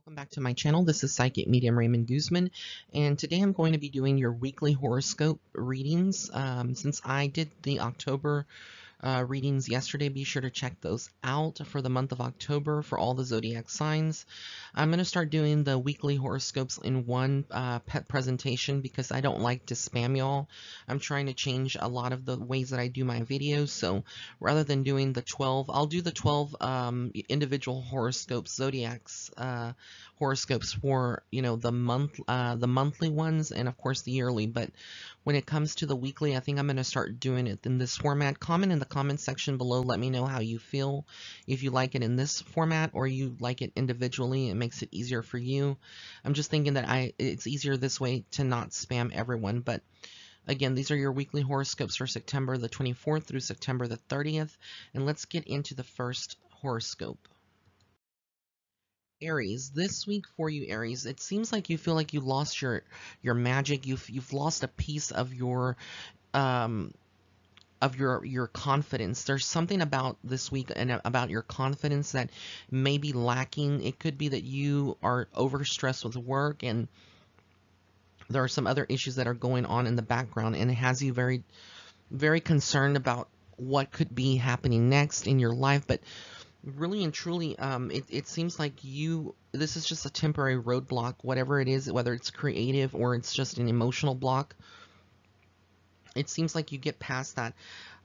Welcome back to my channel. This is Psychic Medium Raymond Guzman, and today I'm going to be doing your weekly horoscope readings. Since I did the October readings yesterday, be sure to check those out for the month of October for all the zodiac signs. I'm going to start doing the weekly horoscopes in one pet presentation because I don't like to spam y'all. I'm trying to change a lot of the ways that I do my videos, so rather than doing the 12, I'll do the 12 individual horoscopes, zodiacs horoscopes for the monthly ones, and of course the yearly. But when it comes to the weekly, I think I'm going to start doing it in this format. Comment in the comment section below. Let me know how you feel, if you like it in this format or you like it individually. It makes it easier for you. I'm just thinking that it's easier this way to not spam everyone. But again, these are your weekly horoscopes for September the 24th through September the 30th. And let's get into the first horoscope. Aries, this week for you, Aries, it seems like you feel like you lost your magic. You've lost a piece of your confidence. There's something about this week and about your confidence that may be lacking. It could be that you are overstressed with work, and there are some other issues that are going on in the background, and it has you very, very concerned about what could be happening next in your life. But really and truly, it seems like this is just a temporary roadblock, whatever it is, whether it's creative or it's just an emotional block. It seems like you get past that.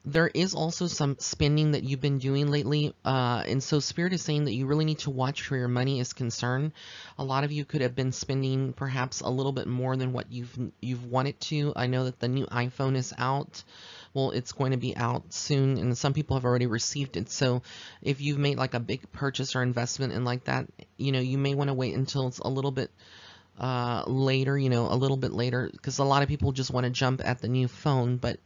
There is also some spending that you've been doing lately, and so Spirit is saying that you really need to watch where your money is concerned. A lot of you could have been spending perhaps a little bit more than what you've wanted to. I know that the new iPhone is out. Well, it's going to be out soon, and some people have already received it. So if you've made like a big purchase or investment and like that, you may want to wait until it's a little bit later, a little bit later, because a lot of people just want to jump at the new phone. But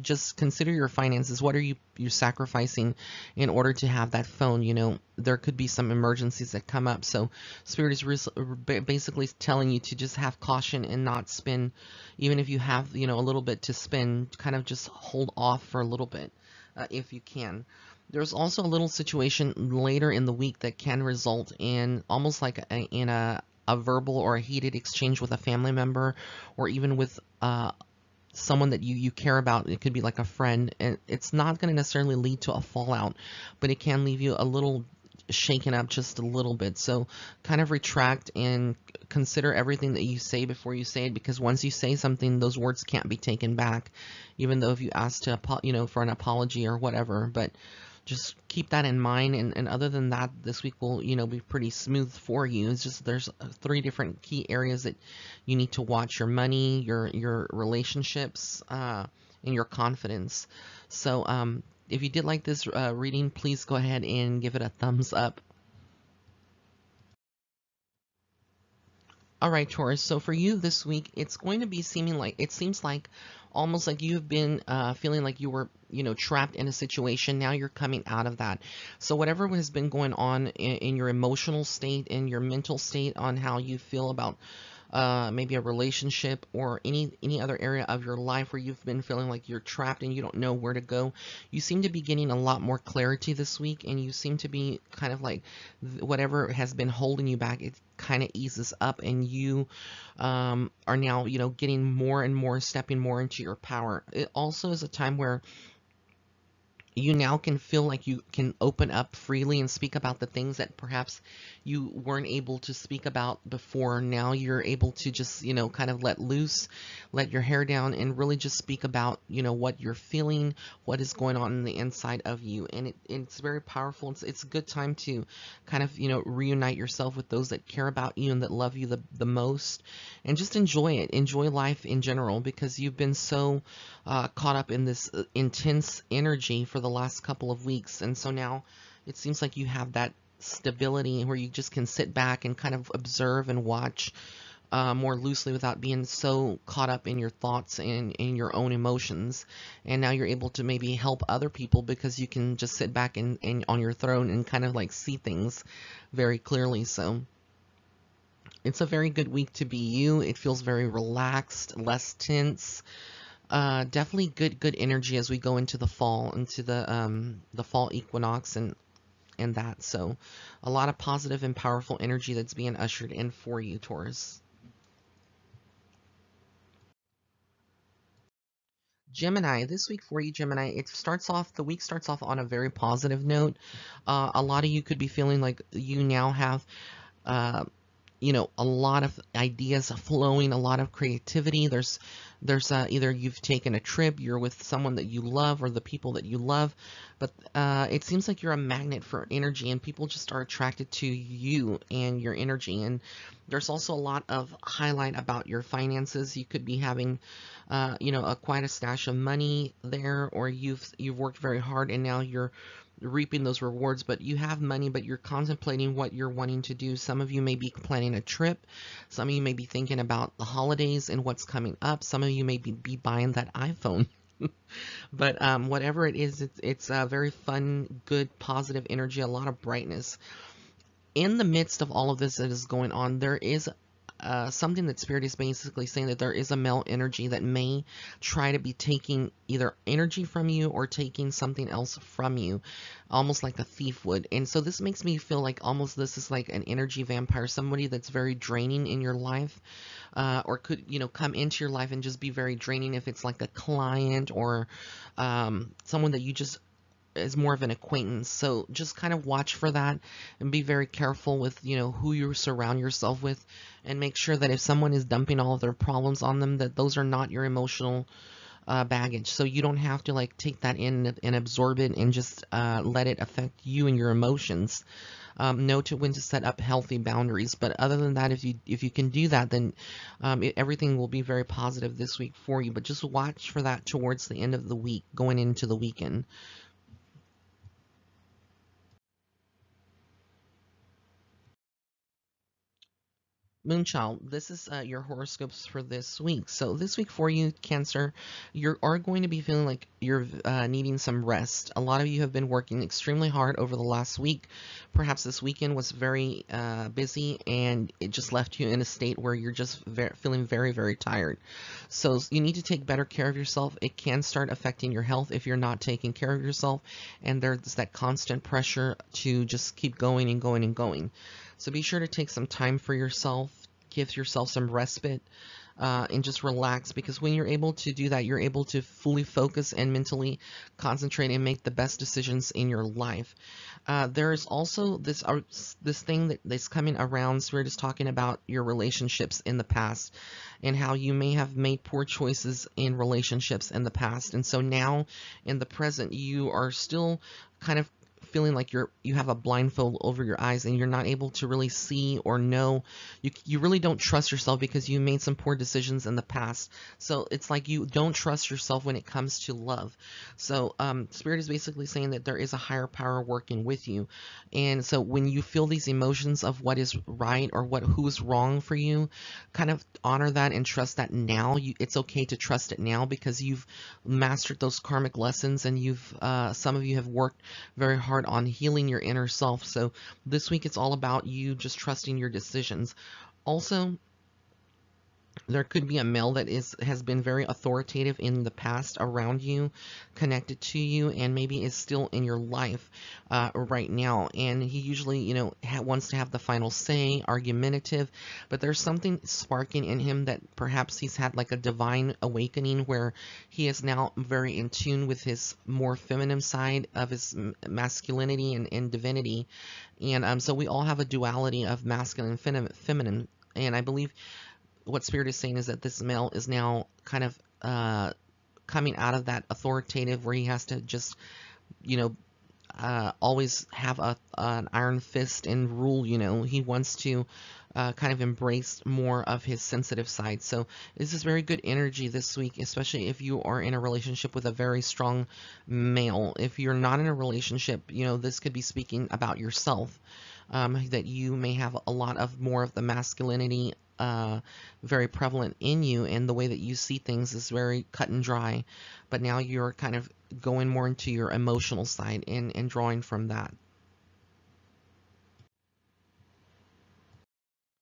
just consider your finances. What are you sacrificing in order to have that phone? There could be some emergencies that come up. So Spirit is basically telling you to just have caution and not spend, even if you have, a little bit to spend. Kind of just hold off for a little bit if you can. There's also a little situation later in the week that can result in almost like in a verbal or a heated exchange with a family member, or even with someone that you care about. It could be like a friend, and it's not going to necessarily lead to a fallout, but it can leave you a little shaken up, just a little bit. So kind of retract and consider everything that you say before you say it, because once you say something, those words can't be taken back, even though if you ask to for an apology or whatever. But just keep that in mind, and other than that, this week will be pretty smooth for you. It's just there's 3 different key areas that you need to watch: your money, your relationships, and your confidence. So if you did like this reading, please go ahead and give it a thumbs up. All right, Taurus. So for you this week, it's going to be it seems like almost like you've been feeling like you were, trapped in a situation. Now you're coming out of that. So whatever has been going on in your emotional state, in your mental state, on how you feel about maybe a relationship or any other area of your life where you've been feeling like you're trapped and you don't know where to go, you seem to be getting a lot more clarity this week, and you seem to be kind of like whatever has been holding you back, it kind of eases up, and you are now getting more and more, stepping more into your power. It also is a time where you now can feel like you can open up freely and speak about the things that perhaps you weren't able to speak about before. Now you're able to just, kind of let loose, let your hair down, and really just speak about, what you're feeling, what is going on in the inside of you. And it's very powerful. It's a good time to kind of, reunite yourself with those that care about you and that love you the most. And just enjoy it. Enjoy life in general, because you've been so caught up in this intense energy for the last couple of weeks. And so now it seems like you have that stability where you just can sit back and kind of observe and watch more loosely without being so caught up in your thoughts and in your own emotions. And now you're able to maybe help other people because you can just sit back and on your throne and kind of like see things very clearly. So it's a very good week to be you. It feels very relaxed, less tense. Definitely good energy as we go into the fall, into the fall equinox, and and that. So a lot of positive and powerful energy that's being ushered in for you, Taurus. Gemini, this week for you, Gemini, the week starts off on a very positive note. A lot of you could be feeling like you now have uh, a lot of ideas flowing, a lot of creativity. There's either you've taken a trip, you're with someone that you love or the people that you love, but it seems like you're a magnet for energy and people just are attracted to you and your energy. And there's also a lot of highlight about your finances. You could be having, quite a stash of money there, or you've worked very hard and now you're reaping those rewards, but you have money, but you're contemplating what you're wanting to do. Some of you may be planning a trip. Some of you may be thinking about the holidays and what's coming up. Some of you may be buying that iPhone. But whatever it is, it's a very fun, good, positive energy, a lot of brightness. In the midst of all of this that is going on, there is something that Spirit is basically saying, that there is a male energy that may try to be taking either energy from you or taking something else from you, almost like a thief would. And so this makes me feel like almost this is like an energy vampire, somebody that's very draining in your life, or could, come into your life and just be very draining if it's like a client or someone that you just is more of an acquaintance. So just kind of watch for that and be very careful with, who you surround yourself with, and make sure that if someone is dumping all of their problems on them, that those are not your emotional baggage. So you don't have to like take that in and absorb it and just let it affect you and your emotions. Know to when to set up healthy boundaries. But other than that, if you can do that, then everything will be very positive this week for you. But just watch for that towards the end of the week, going into the weekend. Moonchild, this is your horoscopes for this week. So this week for you, Cancer, you are going to be feeling like you're needing some rest. A lot of you have been working extremely hard over the last week. Perhaps this weekend was very busy and it just left you in a state where you're just feeling very, very tired. So you need to take better care of yourself. It can start affecting your health if you're not taking care of yourself. And there's that constant pressure to just keep going and going and going. So be sure to take some time for yourself, give yourself some respite, and just relax, because when you're able to do that, you're able to fully focus and mentally concentrate and make the best decisions in your life. There is also this thing that's coming around. Spirit is talking about your relationships in the past and how you may have made poor choices in relationships in the past. And so now in the present, you are still kind of feeling like you have a blindfold over your eyes and you're not able to really see or know. You really don't trust yourself because you made some poor decisions in the past. So it's like you don't trust yourself when it comes to love. So Spirit is basically saying that there is a higher power working with you. And so when you feel these emotions of what is right or who's wrong for you, kind of honor that and trust that now. It's okay to trust it now because you've mastered those karmic lessons, and some of you have worked very hard on healing your inner self. So this week it's all about you just trusting your decisions. Also, there could be a male that has been very authoritative in the past around you, connected to you, and maybe is still in your life right now. And he usually, wants to have the final say, argumentative, but there's something sparking in him that perhaps he's had like a divine awakening where he is now very in tune with his more feminine side of his masculinity and divinity. And so we all have a duality of masculine and feminine. And I believe what Spirit is saying is that this male is now kind of coming out of that authoritative where he has to just, always have an iron fist and rule. He wants to kind of embrace more of his sensitive side. So this is very good energy this week, especially if you are in a relationship with a very strong male. If you're not in a relationship, this could be speaking about yourself, that you may have a lot of more of the masculinity very prevalent in you, and the way that you see things is very cut and dry, but now you're kind of going more into your emotional side and drawing from that.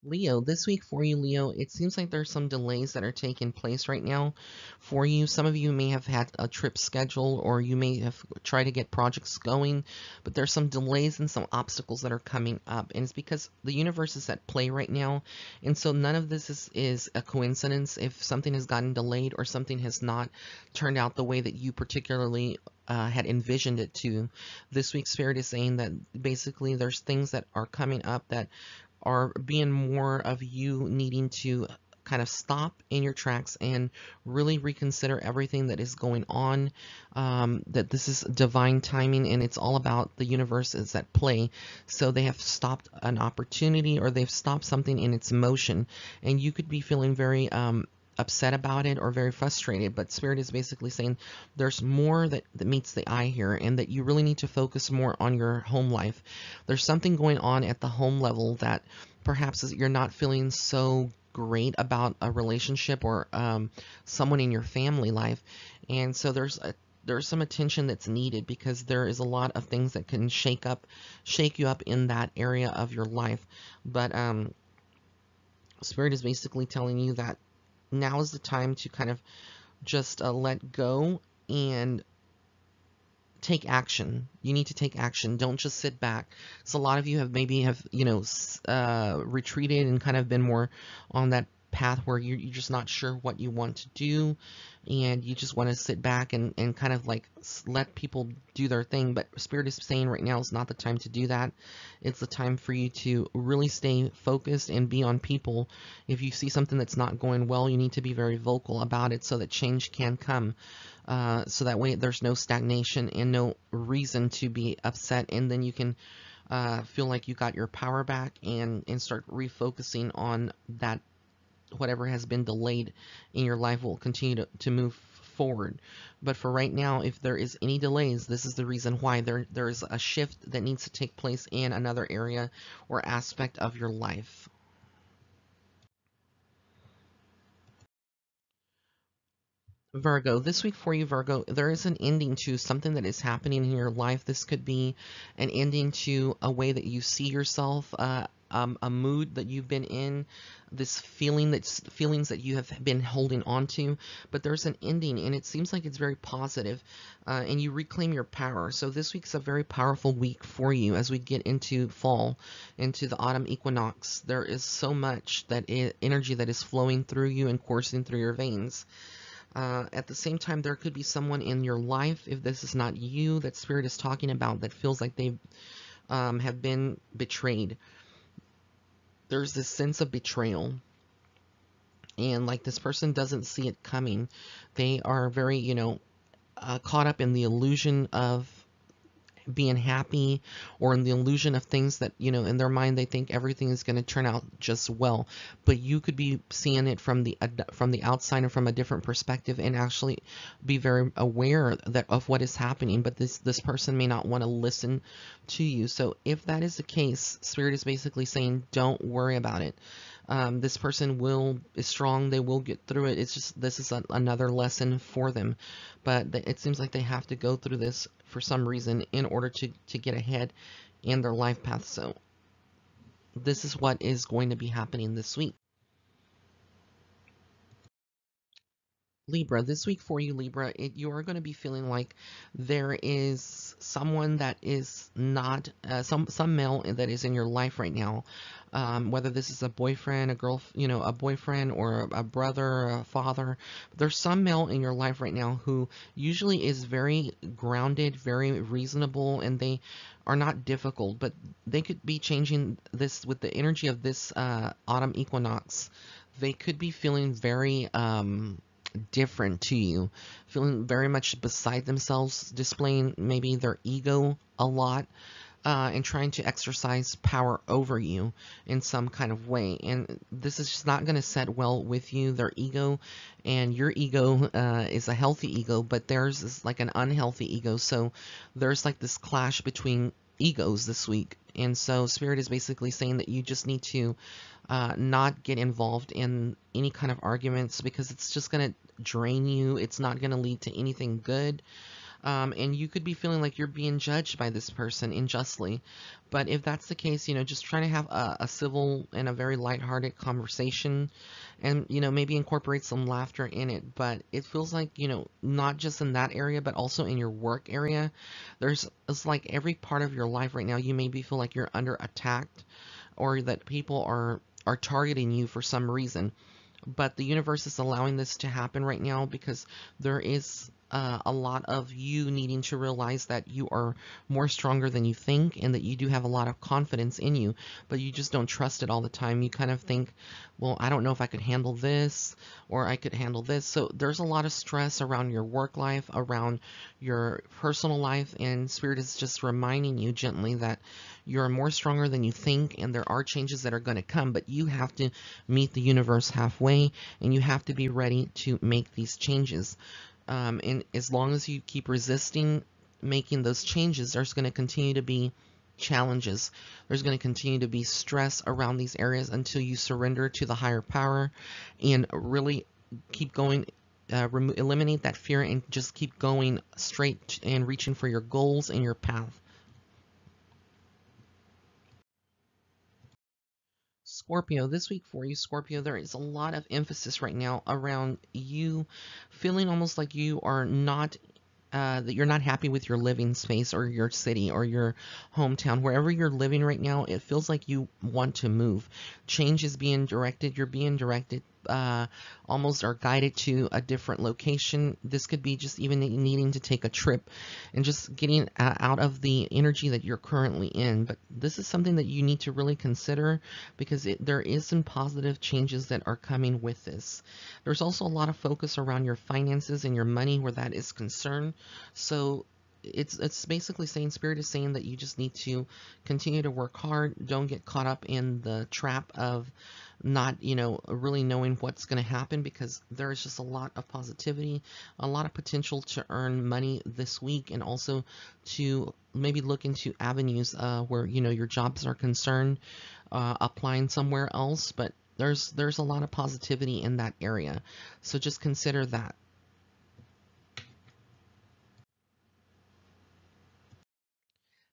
Leo, this week for you, Leo, it seems like there's some delays that are taking place right now for you. Some of you may have had a trip scheduled, or you may have tried to get projects going, but there's some delays and some obstacles that are coming up. And it's because the universe is at play right now. And so none of this is a coincidence. If something has gotten delayed or something has not turned out the way that you particularly had envisioned it to, this week's spirit is saying that basically there's things that are coming up that are being more of you needing to kind of stop in your tracks and really reconsider everything that is going on, that this is divine timing and it's all about the universe is at play. So they have stopped an opportunity, or they've stopped something in its motion, and you could be feeling very upset about it or very frustrated, but spirit is basically saying there's more that meets the eye here, and that you really need to focus more on your home life. There's something going on at the home level that perhaps you're not feeling so great about a relationship, or someone in your family life, and so there's some attention that's needed, because there is a lot of things that can shake you up in that area of your life. But spirit is basically telling you that now is the time to kind of just let go and take action. You need to take action. Don't just sit back. So a lot of you have retreated and kind of been more on that path where you're just not sure what you want to do, and you just want to sit back and kind of like let people do their thing. But spirit is saying right now is not the time to do that. It's the time for you to really stay focused and be on people. If you see something that's not going well, you need to be very vocal about it so that change can come. So that way there's no stagnation and no reason to be upset, and then you can feel like you got your power back and start refocusing on that. Whatever has been delayed in your life will continue to move forward. But for right now, if there is any delays, this is the reason why there is a shift that needs to take place in another area or aspect of your life. Virgo, this week for you, Virgo, there is an ending to something that is happening in your life. This could be an ending to a way that you see yourself, a mood that you've been in, this feelings that you have been holding on to. But there's an ending, and it seems like it's very positive, and you reclaim your power. So this week's a very powerful week for you as we get into fall, into the autumn equinox. There is so much energy that is flowing through you and coursing through your veins. At the same time, there could be someone in your life, if this is not you, that spirit is talking about, that feels like they have been betrayed. There's this sense of betrayal, and like this person doesn't see it coming. They are very, caught up in the illusion of being happy, or in the illusion of things that, in their mind they think everything is going to turn out just well, but you could be seeing it from the outside and from a different perspective, and actually be very aware of what is happening, but this person may not want to listen to you. So if that is the case, spirit is basically saying don't worry about it. This person is strong. They will get through it. It's just this is another lesson for them, but it seems like they have to go through this for some reason in order to get ahead in their life path. So this is what is going to be happening this week. Libra, this week for you, Libra, you are going to be feeling like there is someone that is not, some male that is in your life right now, whether this is a boyfriend, a boyfriend, or a brother, or a father. There's some male in your life right now who usually is very grounded, very reasonable, and they are not difficult, but they could be changing this with the energy of this autumn equinox. They could be feeling very different to you, feeling very much beside themselves, displaying maybe their ego a lot, and trying to exercise power over you in some kind of way. And this is just not going to set well with you. Their ego and your ego is a healthy ego, but theirs is like an unhealthy ego. So there's like this clash between egos this week. And so spirit is basically saying that you just need to not get involved in any kind of arguments, because it's just going to drain you. It's not going to lead to anything good. And you could be feeling like you're being judged by this person unjustly. But if that's the case, just trying to have a civil and a very lighthearted conversation, and, maybe incorporate some laughter in it. But it feels like, not just in that area, but also in your work area. It's like every part of your life right now, you maybe feel like you're under attack, or that people are targeting you for some reason. But the universe is allowing this to happen right now because there is a lot of you needing to realize that you are more stronger than you think, and that you do have a lot of confidence in you, but you just don't trust it all the time. You kind of think, well, I don't know if I could handle this, or I could handle this. So there's a lot of stress around your work life, around your personal life, and Spirit is just reminding you gently that you're more stronger than you think, and there are changes that are going to come, but you have to meet the universe halfway, and you have to be ready to make these changes. And as long as you keep resisting making those changes, there's going to continue to be challenges. There's going to continue to be stress around these areas until you surrender to the higher power and really keep going. Eliminate that fear and just keep going straight and reaching for your goals and your path. Scorpio, this week for you, Scorpio, there is a lot of emphasis right now around you feeling almost like you are not, that you're not happy with your living space or your city or your hometown. Wherever you're living right now, it feels like you want to move. Change is being directed. You're being directed, almost are guided to a different location. This could be just even needing to take a trip and just getting out of the energy that you're currently in. But this is something that you need to really consider because there is some positive changes that are coming with this. There's also a lot of focus around your finances and your money where that is concerned. So it's basically saying, Spirit is saying that you just need to continue to work hard. Don't get caught up in the trap of not, really knowing what's going to happen, because there is just a lot of positivity, a lot of potential to earn money this week, and also to maybe look into avenues where, your jobs are concerned, applying somewhere else. But there's a lot of positivity in that area. So just consider that.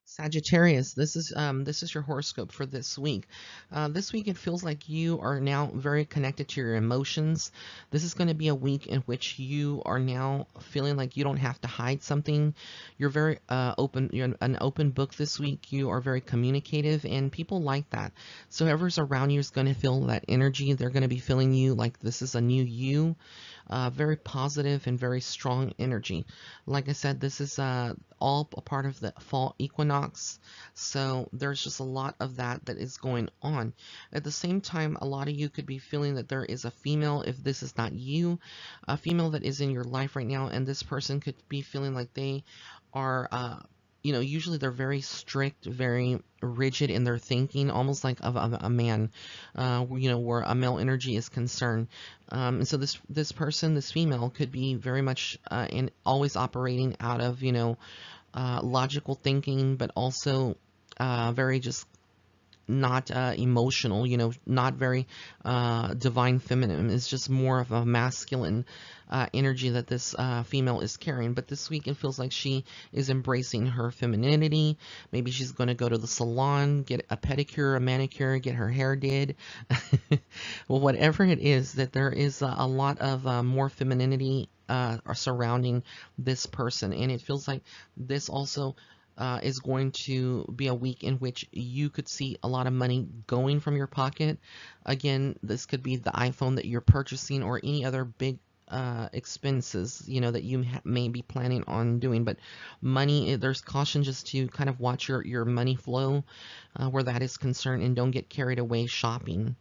Sagittarius, this is your horoscope for this week. This week it feels like you are now very connected to your emotions. This is going to be a week in which you are now feeling like you don't have to hide something. You're very open. You're an open book this week. You are very communicative, and people like that. So whoever's around you is going to feel that energy. They're going to be feeling you like this is a new you. Very positive and very strong energy. Like I said, this is all a part of the fall equinox, so there's just a lot of that is going on. At the same time, a lot of you could be feeling that there is a female, if this is not you, a female that is in your life right now, and this person could be feeling like they are usually they're very strict, very rigid in their thinking, almost like of a man, where a male energy is concerned. And so this person, this female, could be very much in always operating out of, logical thinking, but also very just not emotional, not very divine feminine. It's just more of a masculine energy that this female is carrying. But this week it feels like she is embracing her femininity. Maybe she's going to go to the salon, get a pedicure, a manicure, get her hair did. Well, whatever it is, that there is a lot of more femininity surrounding this person. And it feels like this also is going to be a week in which you could see a lot of money going from your pocket. Again, this could be the iPhone that you're purchasing or any other big expenses, that you may be planning on doing. But money, there's caution just to kind of watch your money flow where that is concerned, and don't get carried away shopping.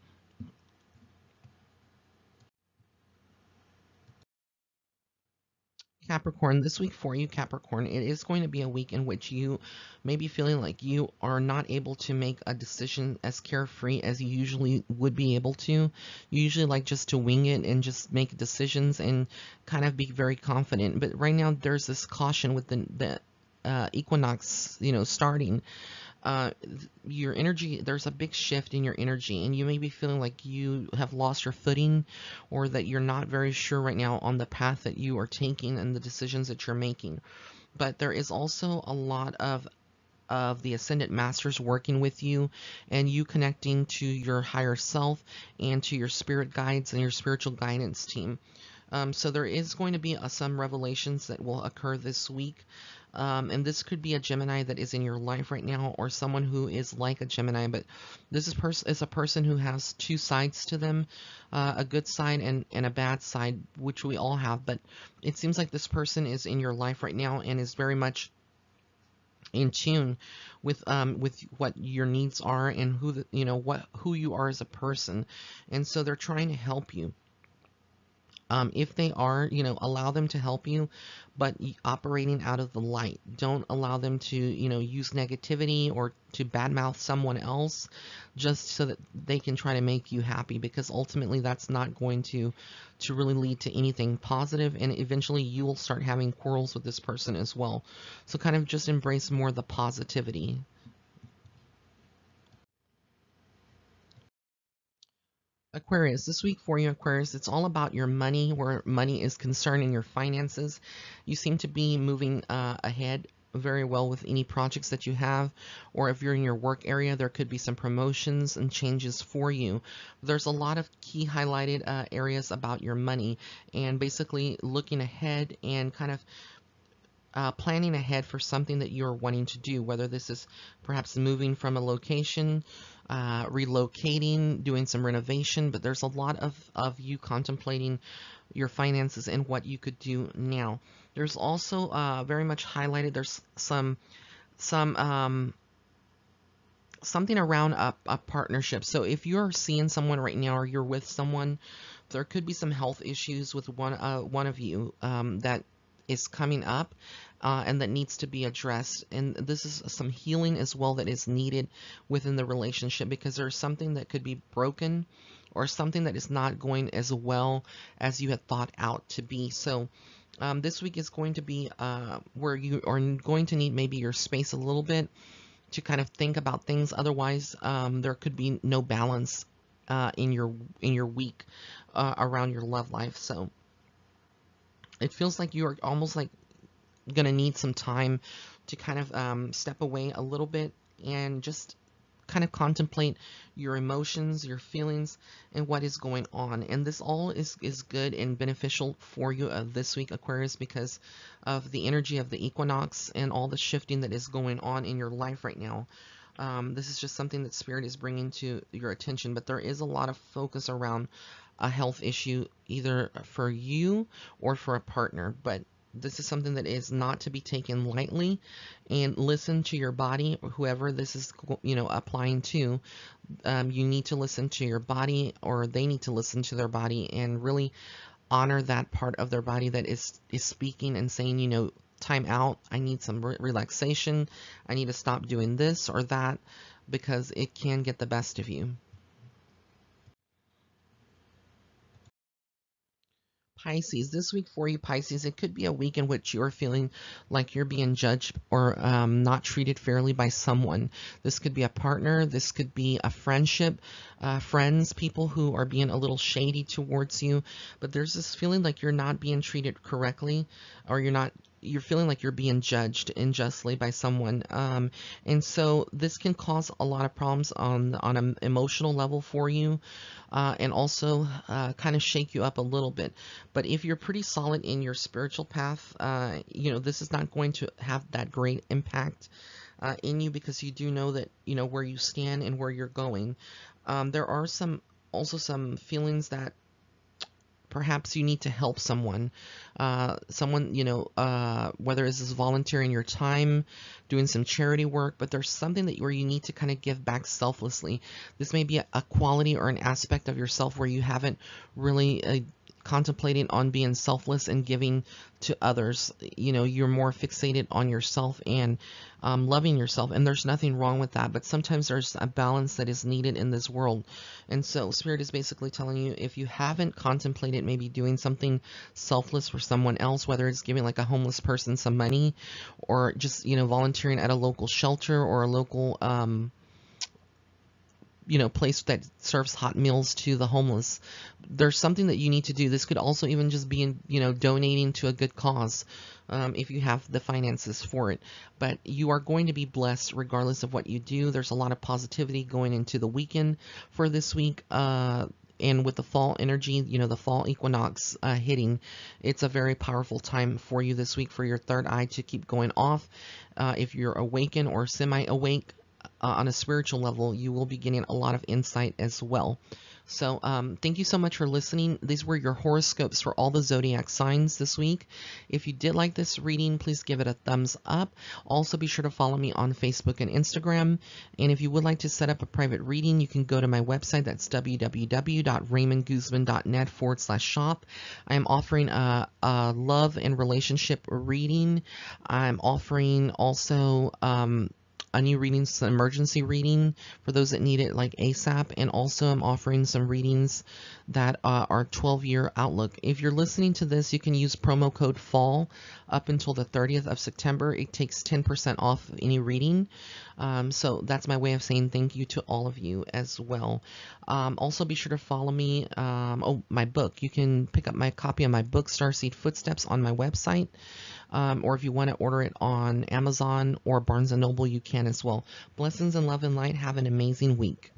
Capricorn, this week for you, Capricorn, it is going to be a week in which you may be feeling like you are not able to make a decision as carefree as you usually would be able to. You usually like just to wing it and just make decisions and kind of be very confident. But right now there's this caution with the equinox, starting. uh, your energy, there's a big shift in your energy, and you may be feeling like you have lost your footing, or that you're not very sure right now on the path that you are taking and the decisions that you're making. but there is also a lot of the ascendant masters working with you, and you connecting to your higher self and to your spirit guides and your spiritual guidance team. So there is going to be some revelations that will occur this week. And this could be a Gemini that is in your life right now, or someone who is like a Gemini, but this is a person who has two sides to them, a good side and a bad side, which we all have. But it seems like this person is in your life right now and is very much in tune with what your needs are and who you are as a person, and so they're trying to help you. If they are, allow them to help you, but operating out of the light. Don't allow them to, use negativity or to badmouth someone else just so that they can try to make you happy, because ultimately that's not going to really lead to anything positive, and eventually you will start having quarrels with this person as well. So kind of just embrace more the positivity. Aquarius, this week for you, Aquarius, it's all about your money, where money is concerned in your finances. You seem to be moving ahead very well with any projects that you have, or if you're in your work area, there could be some promotions and changes for you. There's a lot of key highlighted areas about your money, and basically looking ahead and kind of planning ahead for something that you're wanting to do, whether this is perhaps moving from a location, relocating, doing some renovation, but there's a lot of you contemplating your finances and what you could do now. There's also very much highlighted, there's some something around a partnership. So if you're seeing someone right now or you're with someone, there could be some health issues with one of you that is coming up and that needs to be addressed. And this is some healing as well that is needed within the relationship, because there's something that could be broken or something that is not going as well as you had thought out to be. So this week is going to be where you are going to need maybe your space a little bit to kind of think about things. Otherwise, there could be no balance in your week around your love life. So it feels like you are almost like going to need some time to kind of step away a little bit and just kind of contemplate your emotions, your feelings, and what is going on. And this all is good and beneficial for you this week, Aquarius, because of the energy of the equinox and all the shifting that is going on in your life right now. This is just something that Spirit is bringing to your attention, but there is a lot of focus around a health issue, either for you or for a partner. But this is something that is not to be taken lightly, and listen to your body, whoever this is, applying to. You need to listen to your body, or they need to listen to their body and really honor that part of their body that is speaking and saying, time out, I need some relaxation, I need to stop doing this or that, because it can get the best of you. Pisces, this week for you, Pisces, it could be a week in which you're feeling like you're being judged or not treated fairly by someone. This could be a partner, this could be a friendship, friends, people who are being a little shady towards you, but there's this feeling like you're not being treated correctly, or you're feeling like you're being judged unjustly by someone. And so this can cause a lot of problems on an emotional level for you, and also kind of shake you up a little bit. But if you're pretty solid in your spiritual path, this is not going to have that great impact in you, because you do know that, where you stand and where you're going. There are also some feelings that perhaps you need to help someone, whether this is volunteering your time, doing some charity work, but there's something where you need to kind of give back selflessly. This may be a quality or an aspect of yourself where you haven't really contemplating on being selfless and giving to others. You're more fixated on yourself and loving yourself, and there's nothing wrong with that, but sometimes there's a balance that is needed in this world. And so Spirit is basically telling you, if you haven't contemplated maybe doing something selfless for someone else, whether it's giving like a homeless person some money, or just volunteering at a local shelter or a local place that serves hot meals to the homeless. There's something that you need to do. This could also even just be donating to a good cause, if you have the finances for it. But you are going to be blessed regardless of what you do. There's a lot of positivity going into the weekend for this week. And with the fall energy, the fall equinox hitting, it's a very powerful time for you this week for your third eye to keep going off. If you're awakened or semi-awake on a spiritual level, you will be getting a lot of insight as well. So thank you so much for listening. These were your horoscopes for all the zodiac signs this week. If you did like this reading, please give it a thumbs up. Also, be sure to follow me on Facebook and Instagram. And if you would like to set up a private reading, you can go to my website. That's www.raymondguzman.net/shop. I am offering a love and relationship reading. I'm offering also a new reading, some emergency reading for those that need it like ASAP, and also I'm offering some readings that are 12-year outlook. If you're listening to this, you can use promo code FALL up until the 30th of September. It takes 10% off any reading. So that's my way of saying thank you to all of you as well. Also be sure to follow me. My book. You can pick up my copy of my book, Starseed Footsteps, on my website. Or if you want to order it on Amazon or Barnes & Noble, you can as well. Blessings and love and light. Have an amazing week.